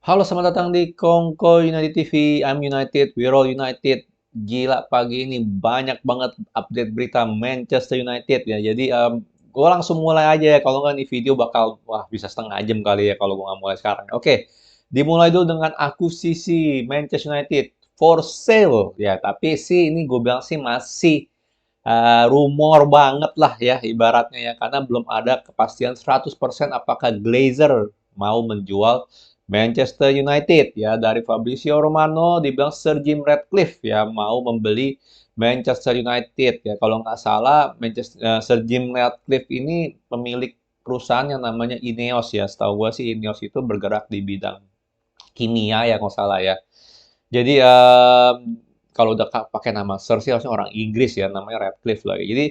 Halo, selamat datang di Kongko United TV. I'm United, we're all United. Gila, pagi ini banyak banget update berita Manchester United ya. Jadi, gue langsung mulai aja ya. Kalau nggak nih video bakal, wah bisa setengah jam kali ya kalau gue nggak mulai sekarang. Oke, dimulai dulu dengan akuisisi Manchester United for sale ya. Tapi sih ini gue bilang sih masih rumor banget lah ya ibaratnya ya. Karena belum ada kepastian 100% apakah Glazer mau menjual Manchester United ya. Dari Fabrizio Romano dibilang Sir Jim Ratcliffe ya mau membeli Manchester United ya. Kalau nggak salah Sir Jim Ratcliffe ini pemilik perusahaan yang namanya Ineos ya. Setahu gue sih Ineos itu bergerak di bidang kimia ya kalau salah ya. Jadi kalau udah pakai nama Sir sih harusnya orang Inggris ya, namanya Radcliffe lagi. Jadi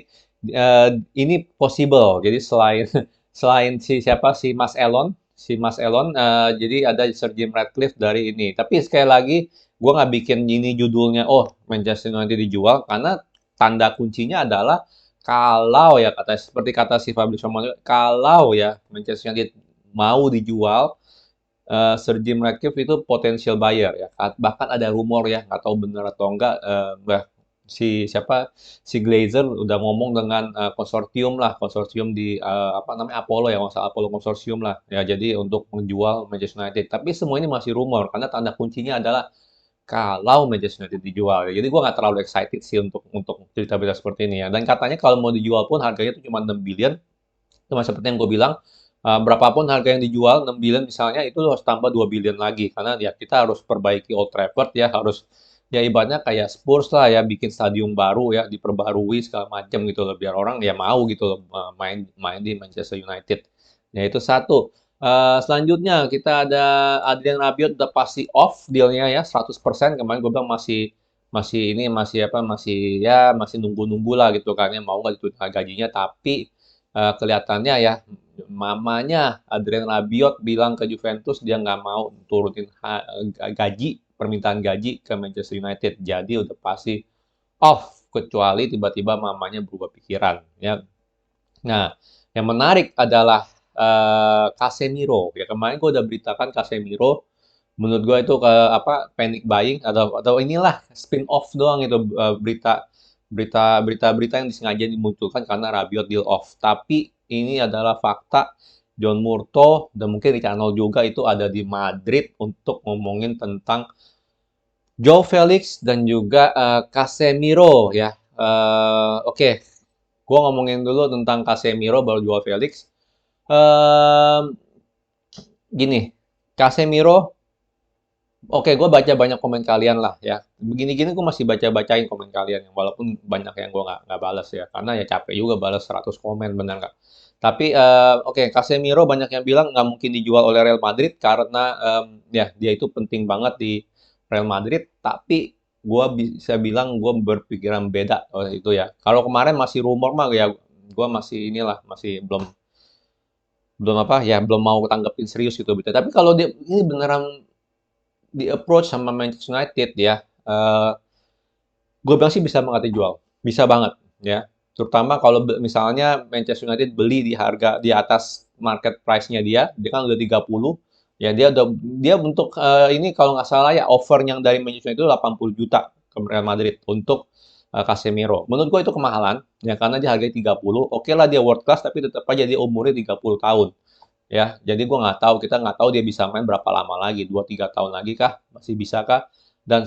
ini possible. Jadi selain selain si Mas Elon, jadi ada Sir Jim Ratcliffe dari ini. Tapi sekali lagi, gue nggak bikin ini judulnya, oh Manchester United dijual, karena tanda kuncinya adalah kalau ya seperti kata si Fabrizio Romano, kalau ya Manchester United mau dijual, Sir Jim Ratcliffe itu potensial buyer ya. Bahkan ada rumor ya, nggak tahu benar atau enggak, si Glazer udah ngomong dengan konsorsium lah, konsorsium di apa namanya Apollo ya, nggak salah Apollo konsorsium lah. Ya jadi untuk menjual Manchester United. Tapi semua ini masih rumor karena tanda kuncinya adalah kalau Manchester United dijual. Ya. Jadi gue nggak terlalu excited sih untuk cerita berita seperti ini ya. Dan katanya kalau mau dijual pun harganya itu cuma 6 billion, cuma seperti yang gue bilang, berapapun harga yang dijual, 6 billion misalnya, itu harus tambah 2 billion lagi. Karena ya kita harus perbaiki Old Trafford ya, harus ya ibaratnya kayak Spurs lah ya, bikin stadium baru ya, diperbarui segala macam gitu loh, biar orang ya mau gitu loh main main di Manchester United. Ya itu satu. Selanjutnya kita ada Adrian Rabiot udah pasti off dealnya ya 100%. Kemarin gue bilang masih masih ini masih apa masih ya masih nunggu-nunggu lah gitu kan ya mau nggak itu gajinya, tapi kelihatannya ya mamanya Adrian Rabiot bilang ke Juventus dia nggak mau turutin gaji, permintaan gaji ke Manchester United. Jadi udah pasti off kecuali tiba-tiba mamanya berubah pikiran ya. Nah, yang menarik adalah Casemiro. Ya kemarin gue udah beritakan Casemiro, menurut gue itu ke apa panic buying atau inilah spin off doang itu berita yang disengaja dimunculkan karena Rabiot deal off. Tapi ini adalah fakta. John Murto dan mungkin di channel juga itu ada di Madrid untuk ngomongin tentang Joe Felix dan juga Casemiro ya. Oke, gue ngomongin dulu tentang Casemiro baru Joao Felix. Ehm, Gini, Casemiro, oke, gue baca banyak komen kalian lah ya. Begini-gini gue masih baca-bacain komen kalian, walaupun banyak yang gue nggak balas ya, karena ya capek juga balas 100 komen, bener nggak? Tapi oke, Casemiro banyak yang bilang nggak mungkin dijual oleh Real Madrid karena ya dia itu penting banget di Real Madrid. Tapi gue bisa bilang gue berpikiran beda oleh itu ya. Kalau kemarin masih rumor mah ya, gue masih inilah masih belum belum apa ya belum mau tanggepin serius gitu gitu. Tapi kalau dia ini beneran di approach sama Manchester United ya, gue bilang sih bisa banget dijual, bisa banget ya. Terutama kalau misalnya Manchester United beli di harga di atas market price-nya dia kan udah 30, ya dia untuk ini kalau nggak salah ya offer yang dari Manchester United itu 80 juta ke Real Madrid untuk Casemiro. Menurut gue itu kemahalan ya karena dia harganya 30. Oke lah dia world class tapi tetap aja dia umurnya 30 tahun. Ya, jadi gue nggak tahu, kita nggak tahu dia bisa main berapa lama lagi, 2 3 tahun lagi kah? Masih bisa kah? Dan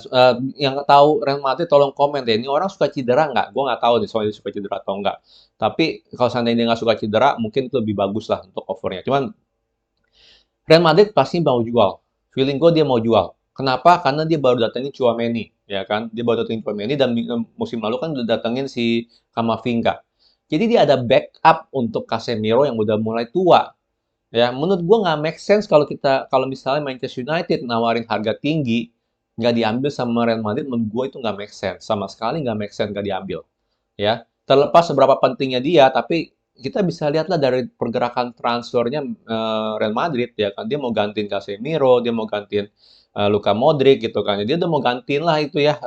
yang nggak tahu Real Madrid tolong komen deh, ini orang suka cedera nggak? Gue nggak tahu deh soal dia suka cedera atau nggak. Tapi kalau seandainya dia nggak suka cedera, mungkin itu lebih bagus lah untuk offernya. Cuman Real Madrid pasti mau jual. Feeling gue dia mau jual. Kenapa? Karena dia baru datengin Tchouaméni, ya kan? Dia baru datengin Tchouaméni dan musim lalu kan udah datengin si Camavinga. Jadi dia ada backup untuk Casemiro yang udah mulai tua. Ya, menurut gua nggak make sense kalau misalnya Manchester United nawarin harga tinggi, nggak diambil sama Real Madrid, menurut gua itu nggak make sense. Sama sekali nggak make sense nggak diambil. Ya, terlepas seberapa pentingnya dia, tapi kita bisa lihatlah dari pergerakan transfernya Real Madrid ya kan, dia mau gantiin Casemiro, dia mau gantiin Luka Modric gitu kan. Dia udah mau gantiin lah itu ya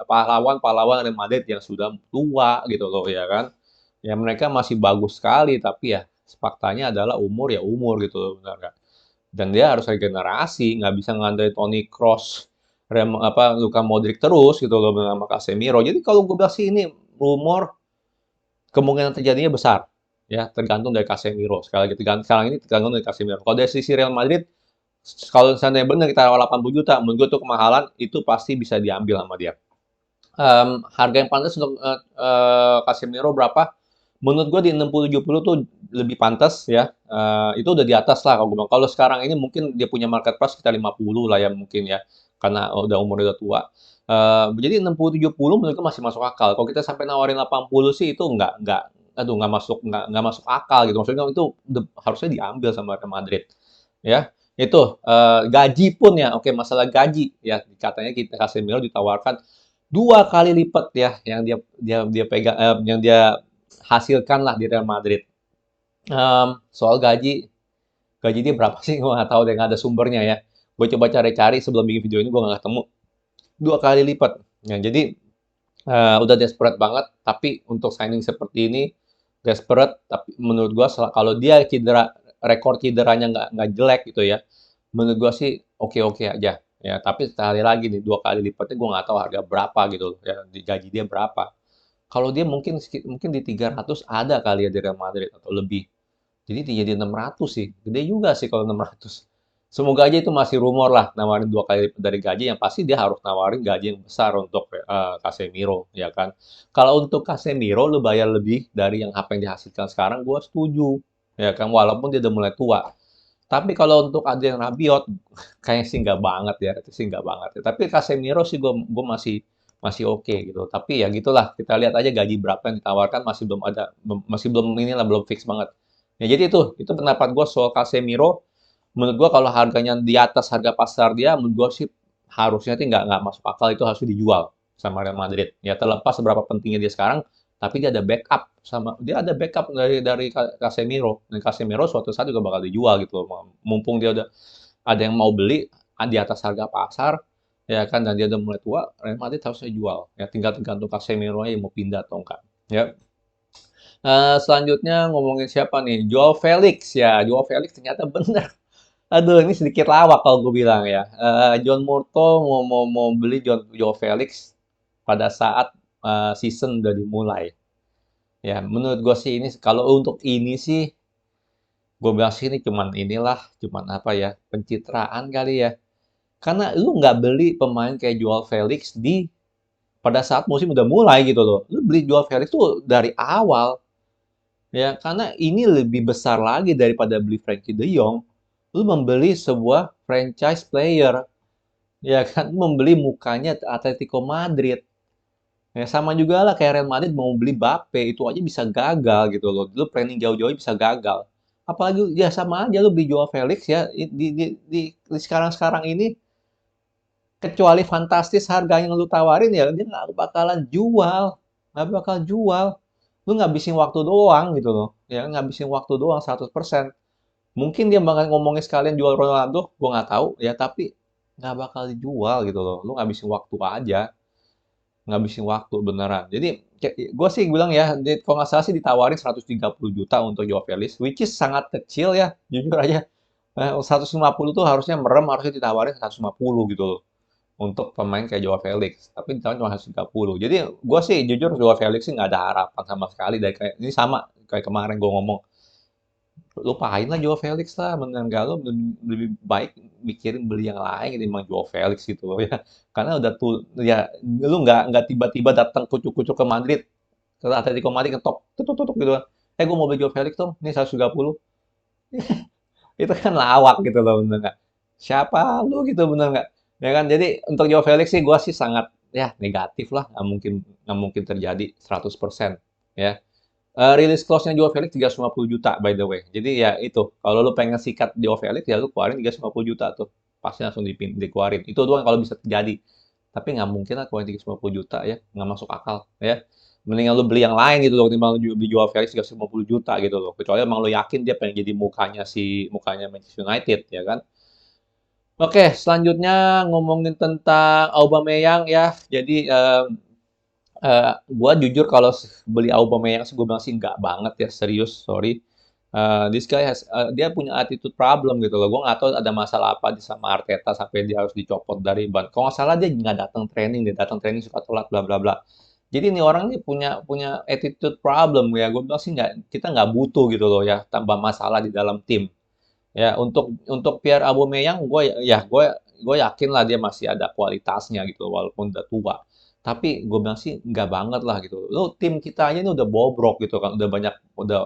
pahlawan-pahlawan Real Madrid yang sudah tua gitu loh ya kan. Ya mereka masih bagus sekali tapi ya faktanya adalah umur ya umur gitu loh benar kan. Dan dia harus regenerasi, nggak bisa ngandalin Toni Kroos, Luka Modric terus gitu loh sama Casemiro. Jadi kalau gue bilang sih ini rumor kemungkinan terjadinya besar. Ya, tergantung dari Casemiro. Sekali lagi, sekarang ini tergantung dari Casemiro. Kalau dari sisi Real Madrid, kalau misalnya benar kita 80 juta, menurut gue tuh kemahalan, itu pasti bisa diambil sama dia. Harga yang pantas untuk Casemiro berapa? Menurut gue di 60-70 tuh lebih pantas ya. Itu udah di atas lah kalau gue bilang. Kalau sekarang ini mungkin dia punya market price sekitar 50 lah ya mungkin ya. Karena udah umurnya udah tua. Jadi 60-70 menurut gue masih masuk akal. Kalau kita sampai nawarin 80 sih itu nggak masuk akal gitu. Maksudnya itu harusnya diambil sama Real Madrid. Ya, itu gaji pun ya. Oke, masalah gaji ya katanya kita Casemiro ditawarkan 2 kali lipat ya yang dia pegang yang dia hasilkan lah di Real Madrid. Soal gaji dia berapa sih? Gue nggak tahu deh, nggak ada sumbernya ya. Gue coba cari-cari sebelum bikin video ini gue nggak ketemu. 2 kali lipat. Ya, jadi udah desperate banget. Tapi untuk signing seperti ini desperate. Tapi menurut gue kalau dia rekor cederanya nggak jelek gitu ya. Menurut gue sih oke-oke aja. Ya, tapi sekali lagi nih 2 kali lipatnya gue nggak tahu harga berapa gitu loh. Ya, di gaji dia berapa. Kalau dia mungkin di 300 ada kali ya di Real Madrid atau lebih. Jadi jadi 600 sih. Gede juga sih kalau 600. Semoga aja itu masih rumor lah nawarin 2 kali lipat dari gaji. Yang pasti dia harus nawarin gaji yang besar untuk Casemiro, ya kan. Kalau untuk Casemiro lu bayar lebih dari yang apa yang dihasilkan sekarang, gue setuju. Ya kan, walaupun dia udah mulai tua. Tapi kalau untuk Adrien Rabiot, kayaknya sih nggak banget ya, itu sih nggak banget ya. Tapi Casemiro sih gue masih masih oke gitu. Tapi ya gitulah, kita lihat aja gaji berapa yang ditawarkan masih belum inilah belum fix banget. Ya jadi itu pendapat gue soal Casemiro. Menurut gue kalau harganya di atas harga pasar dia, menurut gue sih harusnya sih nggak masuk akal itu harus dijual sama Real Madrid. Ya terlepas seberapa pentingnya dia sekarang, tapi dia ada backup dari Casemiro dan Casemiro suatu saat juga bakal dijual gitu loh. Mumpung dia udah ada yang mau beli di atas harga pasar ya kan dan dia udah mulai tua Real Madrid harusnya jual ya tinggal tergantung Casemiro aja mau pindah atau enggak ya. Selanjutnya ngomongin siapa nih, Joao Felix ya. Joao Felix ternyata bener. Aduh, ini sedikit lawak kalau gue bilang ya. John Murto mau beli Joao Felix pada saat season udah dimulai. Ya, menurut gue sih ini kalau untuk ini sih gue bilang sih ini cuman apa ya, pencitraan kali ya. Karena lu nggak beli pemain kayak Joao Felix pada saat musim udah mulai gitu loh. Lu beli Joao Felix tuh dari awal. Ya, karena ini lebih besar lagi daripada beli Frankie De Jong. Lu membeli sebuah franchise player. Ya kan, membeli mukanya Atletico Madrid. Ya, sama juga lah kayak Real Madrid mau beli Mbappe, itu aja bisa gagal gitu loh. Lu planning jauh-jauh bisa gagal. Apalagi ya sama aja lu beli Joao Felix ya di sekarang-sekarang ini kecuali fantastis harga yang lu tawarin ya dia nggak bakalan jual. Nggak bakal jual. Lu ngabisin waktu doang gitu loh. Ya ngabisin waktu doang 100%. Mungkin dia bakal ngomongin sekalian jual Ronaldo, gua nggak tahu ya, tapi nggak bakal dijual gitu loh. Lu ngabisin waktu aja. Ngabisin waktu beneran. Jadi gue sih bilang ya, kalau nggak salah sih ditawarin 130 juta untuk Joao Felix, which is sangat kecil ya, jujur aja. 150 tuh harusnya merem, harusnya ditawarin 150 gitu loh. Untuk pemain kayak Joao Felix. Tapi ditawarin cuma 130. Jadi gue sih jujur Joao Felix sih nggak ada harapan sama sekali. Ini sama kayak kemarin gue ngomong lupain lah Joao Felix lah mendingan galau lebih baik mikirin beli yang lain ketimbang Joao Felix gitu loh ya karena udah tuh ya lu nggak tiba-tiba datang kucuk-kucuk ke Madrid ke Atletico Madrid ketok tutup gitu kan gue mau beli Joao Felix dong ini 130 itu kan lawak gitu loh bener nggak siapa lu gitu bener nggak ya kan jadi untuk Joao Felix sih gua sih sangat ya negatif lah nggak mungkin terjadi 100% ya. Release clause-nya Joao Felix 350 juta by the way. Jadi ya itu, kalau lu pengen sikat Joao Felix ya lu keluarin 350 juta tuh. Pasti langsung dikeluarin. Itu doang kalau bisa terjadi. Tapi nggak mungkin lah keluarin 350 juta ya, nggak masuk akal ya. Mendingan lu beli yang lain gitu loh, ketimbang lu beli Joao Felix 350 juta gitu loh. Kecuali emang lu yakin dia pengen jadi mukanya Manchester United ya kan. Oke, selanjutnya ngomongin tentang Aubameyang ya. Jadi gua jujur kalau beli Aubameyang sih gue bilang sih nggak banget ya serius sorry. This guy dia punya attitude problem gitu loh. Gue nggak tahu ada masalah apa sama Arteta sampai dia harus dicopot dari ban. Kalau nggak salah dia nggak datang training suka telat bla bla bla. Jadi ini orang ini punya punya attitude problem ya. Gue bilang sih nggak, kita nggak butuh gitu loh ya tambah masalah di dalam tim. Ya untuk Pierre Aubameyang gue yakin lah dia masih ada kualitasnya gitu walaupun udah tua. Tapi gue bilang sih nggak banget lah gitu. Lo tim kita aja ini udah bobrok gitu kan, udah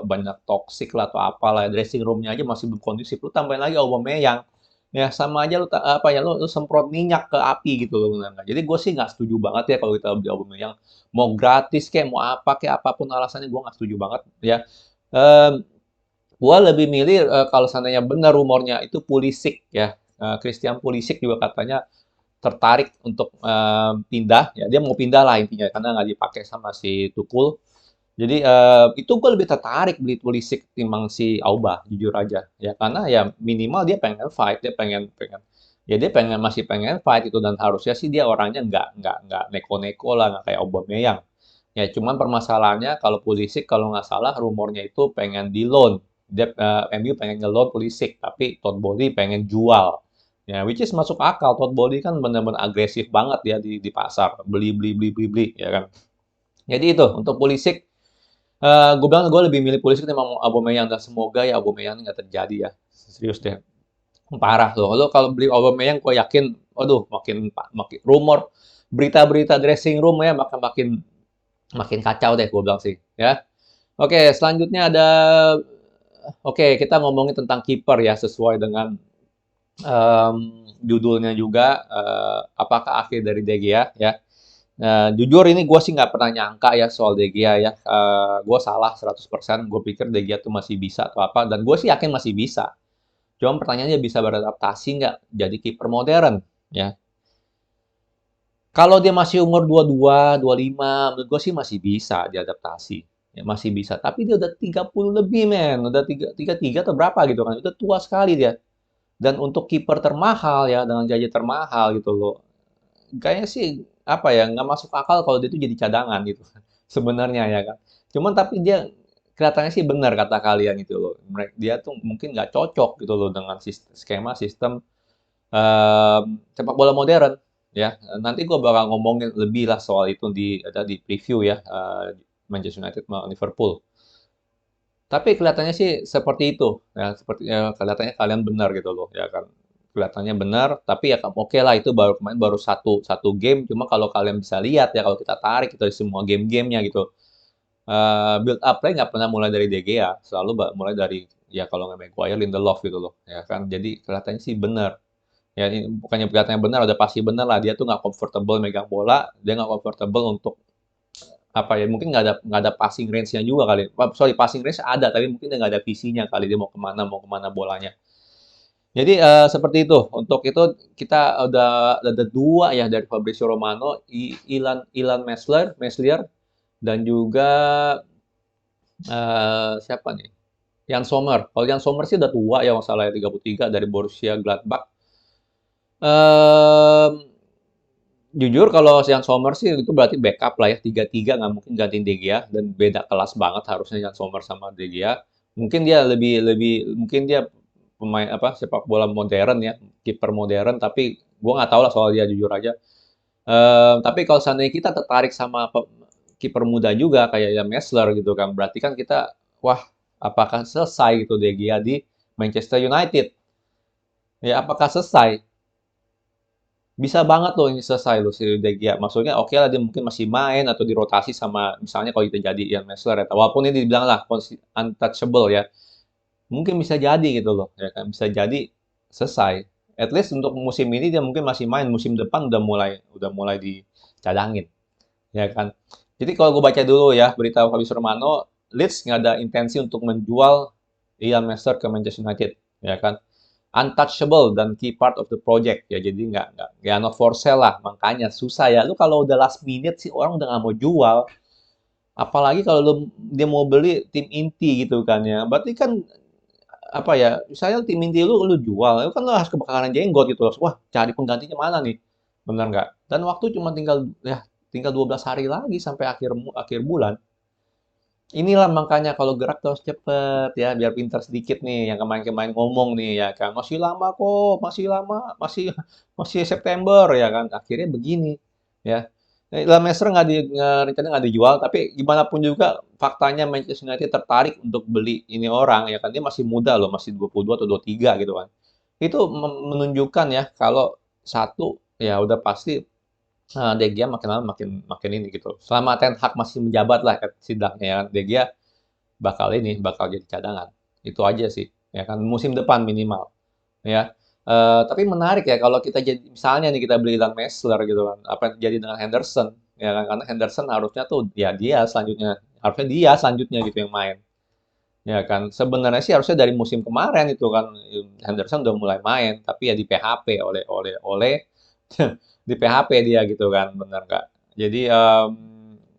banyak toxic lah atau apalah, dressing roomnya aja masih belum kondusif. Lu tambahin lagi Aubameyang, ya sama aja apa ya lu semprot minyak ke api gitu loh. Jadi gue sih nggak setuju banget ya kalau kita beli Aubameyang mau gratis kayak mau apa kayak apapun alasannya gue nggak setuju banget ya. Em, Gua lebih milih, kalau seandainya benar rumornya itu Pulisic ya, Christian Pulisic juga katanya tertarik untuk, pindah, ya dia mau pindah lah intinya karena nggak dipakai sama si Tuchel. Jadi, itu gue lebih tertarik beli Pulisic timbang si Auba, jujur aja. Ya karena ya minimal dia pengen fight, dia pengen pengen ya dia masih pengen fight itu dan harusnya sih dia orangnya nggak neko-neko lah, nggak kayak Aubameyang. Ya cuman permasalahannya kalau Pulisic kalau nggak salah rumornya itu pengen di-loan. MU pengen nge-loan Pulisic, tapi Todd Bowley pengen jual. Ya, which is masuk akal. Todd Bowley kan benar-benar agresif banget ya di pasar. Beli, beli, beli, beli, beli, ya kan. Jadi itu, untuk Pulisic, gue bilang gue lebih milih Pulisic ketimbang Aubameyang dan semoga ya Aubameyang nggak terjadi ya. Serius deh. Parah loh. Lo kalau beli Aubameyang, gue yakin, aduh, makin rumor, berita-berita dressing room ya, makin makin makin kacau deh, gue bilang sih. Ya. Oke, selanjutnya ada, oke, kita ngomongin tentang kiper ya, sesuai dengan judulnya juga, apakah akhir dari De Gea ya. Jujur ini gue sih nggak pernah nyangka ya soal De Gea ya. Gue salah 100%. Gue pikir De Gea tuh masih bisa atau apa. Dan gue sih yakin masih bisa. Cuma pertanyaannya bisa beradaptasi nggak jadi kiper modern ya. Kalau dia masih umur 22, 25, menurut gue sih masih bisa diadaptasi. Ya, masih bisa. Tapi dia udah 30 lebih, men. Udah 33 atau berapa gitu kan. Udah tua sekali dia. Dan untuk kiper termahal ya, dengan gaji termahal gitu loh. Kayaknya sih apa ya, nggak masuk akal kalau dia itu jadi cadangan gitu. Sebenarnya ya kan. Cuman tapi dia kelihatannya sih benar kata kalian gitu loh. Dia tuh mungkin nggak cocok gitu loh dengan skema sistem sepak bola modern ya. Nanti gue bakal ngomongin lebih lah soal itu di preview ya, Manchester United melawan Liverpool. Tapi kelihatannya sih seperti itu ya, seperti ya, kelihatannya kalian benar gitu loh ya kan. Kelihatannya benar, tapi ya oke lah itu baru kemarin baru satu satu game. Cuma kalau kalian bisa lihat ya kalau kita tarik itu dari semua game-gamenya gitu, build up play nggak pernah mulai dari De Gea, selalu mulai dari ya kalau nggak Maguire, Lindelof gitu loh ya kan. Jadi kelihatannya sih benar. Ya, ini bukannya kelihatannya benar, udah pasti benar lah. Dia tuh nggak comfortable megang bola, dia nggak comfortable untuk apa ya? Mungkin nggak ada passing range-nya juga kali. Sorry, passing range ada, tapi mungkin dia nggak ada visinya kali. Dia mau kemana bolanya. Jadi seperti itu. Untuk itu kita udah ada dua ya dari Fabrizio Romano, Ilan Ilan Meslier dan juga siapa nih? Jan Sommer. Kalau Jan Sommer sih udah tua ya masalahnya 33 dari Borussia Gladbach. Mmm, Jujur kalau Jan Sommer sih itu berarti backup lah ya, 3-3 nggak mungkin gantiin De Gea dan beda kelas banget harusnya Jan Sommer sama De Gea. Mungkin dia lebih lebih mungkin dia pemain apa, sepak bola modern ya, kiper modern, tapi gua nggak tahu lah soal dia jujur aja. Tapi kalau seandainya kita tertarik sama kiper muda juga kayak ya Mesler gitu kan, berarti kan kita, wah apakah selesai gitu De Gea di Manchester United? Ya apakah selesai? Bisa banget loh ini selesai loh si De Gea. Maksudnya oke lah dia mungkin masih main atau dirotasi sama misalnya kalau itu jadi Ian Mesler ya. Walaupun ini dibilang lah untouchable ya. Mungkin bisa jadi gitu loh ya kan. Bisa jadi selesai. At least untuk musim ini dia mungkin masih main. Musim depan udah mulai dicadangin ya kan. Jadi kalau gue baca dulu ya berita Fabrizio Romano, Leeds nggak ada intensi untuk menjual Ian Mesler ke Manchester United ya kan, untouchable dan key part of the project ya, jadi nggak ya not for sale lah, makanya susah ya lu kalau udah last minute sih orang udah nggak mau jual, apalagi kalau dia mau beli tim inti gitu kan ya, berarti kan apa ya, misalnya tim inti lu jual lu kan lu harus kebakaran jenggot gitu loh, wah cari penggantinya mana nih, bener nggak, dan waktu cuma tinggal 12 hari lagi sampai akhir bulan. Inilah makanya kalau gerak tuh harus cepet ya, biar pintar sedikit nih yang kemarin-kemarin ngomong nih ya kan, "Masih lama kok, masih lama, masih masih September," ya kan, akhirnya begini ya. Lammers rencananya nggak dijual, tapi gimana pun juga faktanya Manchester United tertarik untuk beli ini orang ya kan, dia masih muda loh, masih 22 atau 23 gitu kan. Itu menunjukkan ya kalau satu, ya udah pasti De Gea makin lama makin makin ini gitu. Selama Ten Hag masih menjabat lah setidaknya ya kan, De Gea bakal jadi cadangan. Itu aja sih, ya kan musim depan minimal, ya. Tapi menarik ya kalau kita jadi misalnya nih kita beli Ian Messler gitu kan, apa yang terjadi dengan Henderson, ya kan? Karena Henderson harusnya tuh ya dia selanjutnya gitu yang main, ya kan. Sebenarnya sih harusnya dari musim kemarin itu kan Henderson udah mulai main, tapi ya di PHP oleh di PHP dia gitu kan, bener nggak? Jadi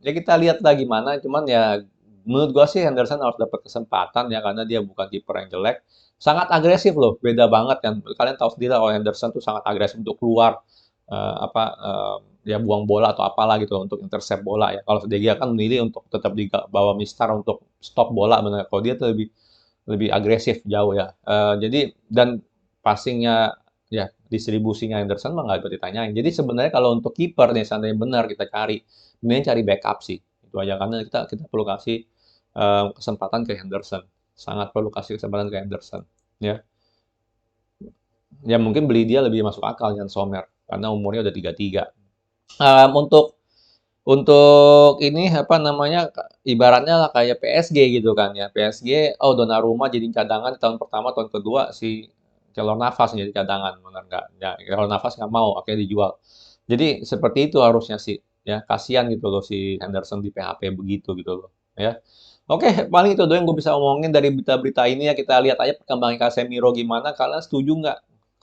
ya kita lihat lah gimana, cuman ya menurut gua sih Henderson harus dapat kesempatan ya karena dia bukan kiper yang jelek, sangat agresif loh, beda banget kan. Kalian tahu sendiri lah kalau Henderson tuh sangat agresif untuk keluar dia buang bola atau apalah gitu untuk intercept bola ya. Kalau De Gea kan memilih untuk tetap di bawah mistar untuk stop bola benar. Kalau dia tuh lebih lebih agresif jauh ya. Jadi dan passingnya ya distribusinya Henderson mah nggak ditanyain. Jadi sebenarnya kalau untuk kiper nih seandainya benar kita cari, mending cari backup sih. Itu aja karena kita perlu kasih kesempatan ke Henderson. Sangat perlu kasih kesempatan ke Henderson. Ya, ya mungkin beli dia lebih masuk akal dengan Sommer karena umurnya udah 33. Untuk ini apa namanya ibaratnya lah kayak PSG gitu kan ya. PSG, oh Donnarumma jadi cadangan tahun pertama, tahun kedua si Keylor Navas jadi cadangan, benar nggak? Ya, Keylor Navas nggak mau, akhirnya dijual. Jadi seperti itu harusnya sih, ya kasihan gitu loh si Henderson di PHP begitu gitu loh, ya. Oke, paling itu doang yang gue bisa omongin dari berita-berita ini ya. Kita lihat aja perkembangan Casemiro gimana. Kalian setuju nggak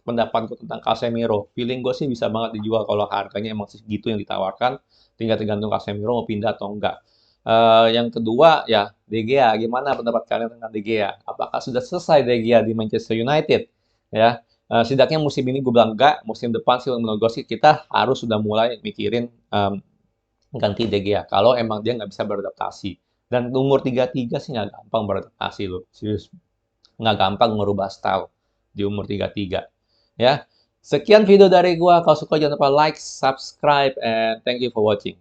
pendapatku tentang Casemiro? Feeling gue sih bisa banget dijual kalau harganya emang segitu yang ditawarkan. Tinggal tergantung Casemiro mau pindah atau enggak. Yang kedua, ya De Gea. Gimana pendapat kalian tentang De Gea? Apakah sudah selesai De Gea di Manchester United? Ya, setidaknya musim ini gue bilang enggak. Musim depan sih menurut gue sih kita harus sudah mulai mikirin ganti De Gea. Kalau emang dia nggak bisa beradaptasi. Dan umur 33 sih nggak gampang beradaptasi loh. Serius, nggak gampang merubah style di umur 33. Ya, sekian video dari gua. Kalau suka jangan lupa like, subscribe, and thank you for watching.